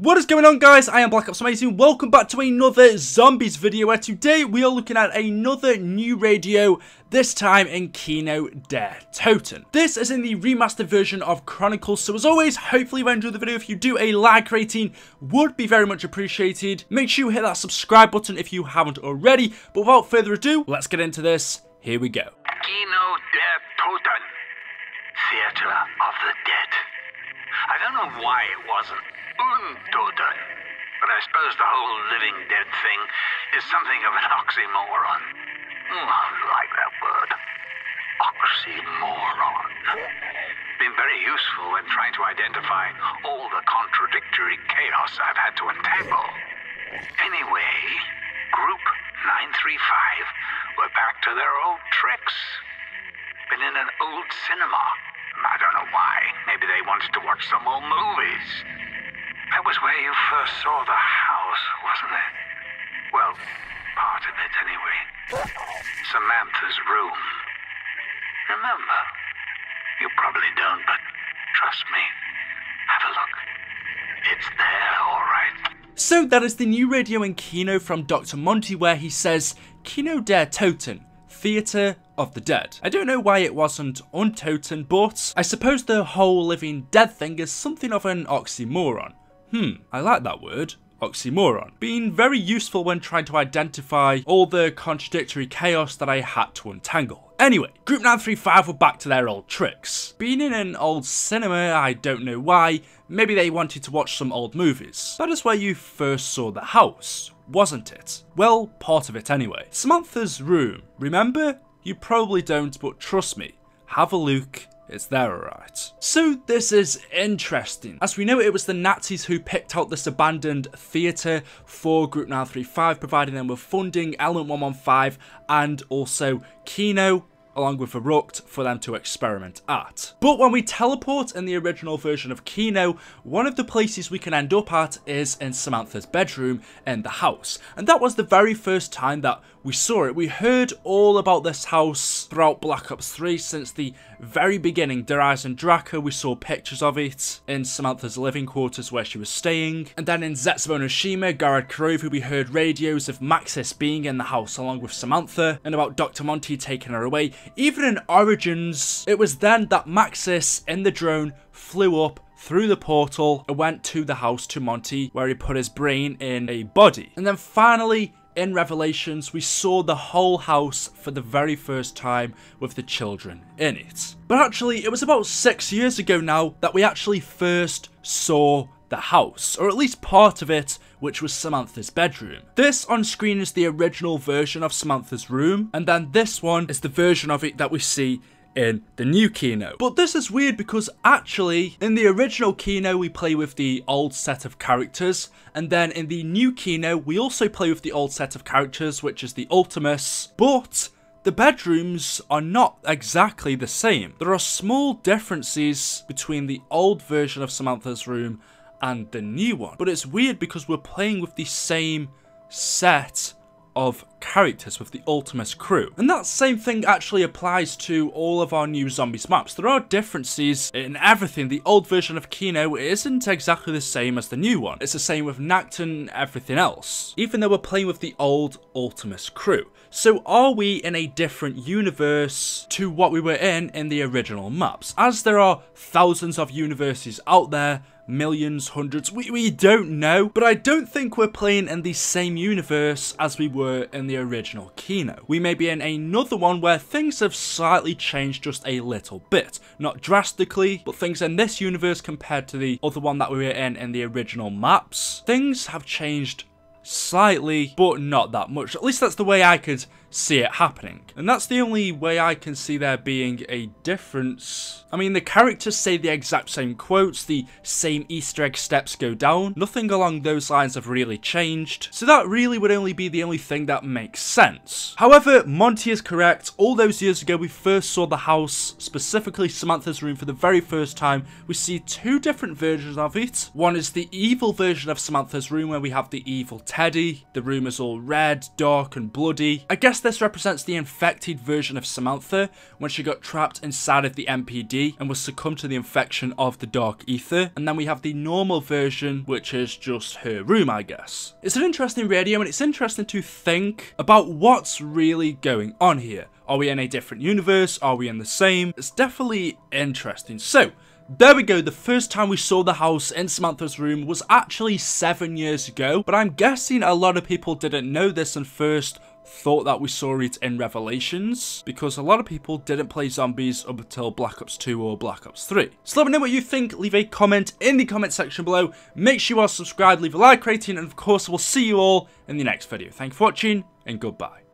What is going on, guys? I am BlackOpsAmazing. Welcome back to another zombies video where today we are looking at another new radio, this time in Kino Der Toten. This is in the remastered version of Chronicles, so as always, hopefully you enjoyed the video. If you do, a like rating would be very much appreciated. Make sure you hit that subscribe button if you haven't already, but without further ado, let's get into this. Here we go. Kino Der Toten, Theater of the Dead. I don't know why it wasn't Untoten, but I suppose the whole living dead thing is something of an oxymoron. I like that word. Oxymoron. Been very useful when trying to identify all the contradictory chaos I've had to untangle. Anyway, Group 935 were back to their old tricks. Been in an old cinema. I don't know why. Maybe they wanted to watch some old movies. That was where you first saw the house, wasn't it? Well, part of it anyway. Samantha's room. Remember? You probably don't, but trust me. Have a look. It's there, alright. So that is the new radio in Kino from Dr. Monty, where he says, Kino Der Toten, Theater of the Dead. I don't know why it wasn't Untoten, but I suppose the whole living dead thing is something of an oxymoron. I like that word, oxymoron. Being very useful when trying to identify all the contradictory chaos that I had to untangle. Anyway, Group 935 were back to their old tricks. Being in an old cinema, I don't know why, maybe they wanted to watch some old movies. That is where you first saw the house, wasn't it? Well, part of it anyway. Samantha's room, remember? You probably don't, but trust me, have a look. It's there, alright. So this is interesting. As we know, it was the Nazis who picked out this abandoned theatre for Group 935, providing them with funding, Element 115, and also Kino, along with Verrucht, for them to experiment at. But when we teleport in the original version of Kino, one of the places we can end up at is in Samantha's bedroom in the house. And that was the very first time that we saw it. We heard all about this house throughout Black Ops 3 since the very beginning. Darius and Draco, we saw pictures of it in Samantha's living quarters where she was staying. And then in Zetsubo no Shima, Garad Kurovu, we heard radios of Maxis being in the house along with Samantha and about Dr. Monty taking her away. Even in Origins, it was then that Maxis in the drone flew up through the portal and went to the house to Monty where he put his brain in a body. And then finally, in Revelations, we saw the whole house for the very first time with the children in it. But actually, it was about 6 years ago now that we actually first saw the house, or at least part of it, which was Samantha's bedroom. This on screen is the original version of Samantha's room, and then this one is the version of it that we see in the new Kino. But this is weird because actually in the original Kino we play with the old set of characters, and then in the new Kino we also play with the old set of characters, which is the Ultimus, but the bedrooms are not exactly the same. There are small differences between the old version of Samantha's room and the new one, but it's weird because we're playing with the same set of characters with the Ultimus crew. And that same thing actually applies to all of our new zombies maps. There are differences in everything. The old version of Kino isn't exactly the same as the new one. It's the same with Nacton and everything else, even though we're playing with the old Ultimus crew. So are we in a different universe to what we were in the original maps? As there are thousands of universes out there, millions, hundreds, we don't know, but I don't think we're playing in the same universe as we were in the original Kino. We may be in another one where things have slightly changed just a little bit, not drastically, but things in this universe compared to the other one that we were in the original maps, things have changed slightly, but not that much. At least that's the way I could see it happening. And that's the only way I can see there being a difference. I mean, the characters say the exact same quotes, the same Easter egg steps go down. Nothing along those lines have really changed. So that really would only be the only thing that makes sense. However, Monty is correct. All those years ago, we first saw the house, specifically Samantha's room, for the very first time. We see two different versions of it. One is the evil version of Samantha's room, where we have the evil Teddy. The room is all red, dark and bloody. I guess this represents the infected version of Samantha when she got trapped inside of the MPD and was succumbed to the infection of the dark ether. And then we have the normal version, which is just her room, I guess. It's an interesting radio, and it's interesting to think about what's really going on here. Are we in a different universe? Are we in the same? It's definitely interesting. So, there we go, the first time we saw the house in Samantha's room was actually 7 years ago, but I'm guessing a lot of people didn't know this and first thought that we saw it in Revelations, because a lot of people didn't play zombies up until Black Ops 2 or Black Ops 3. So let me know what you think, leave a comment in the comment section below, make sure you are subscribed, leave a like rating, and of course we'll see you all in the next video. Thank you for watching, and goodbye.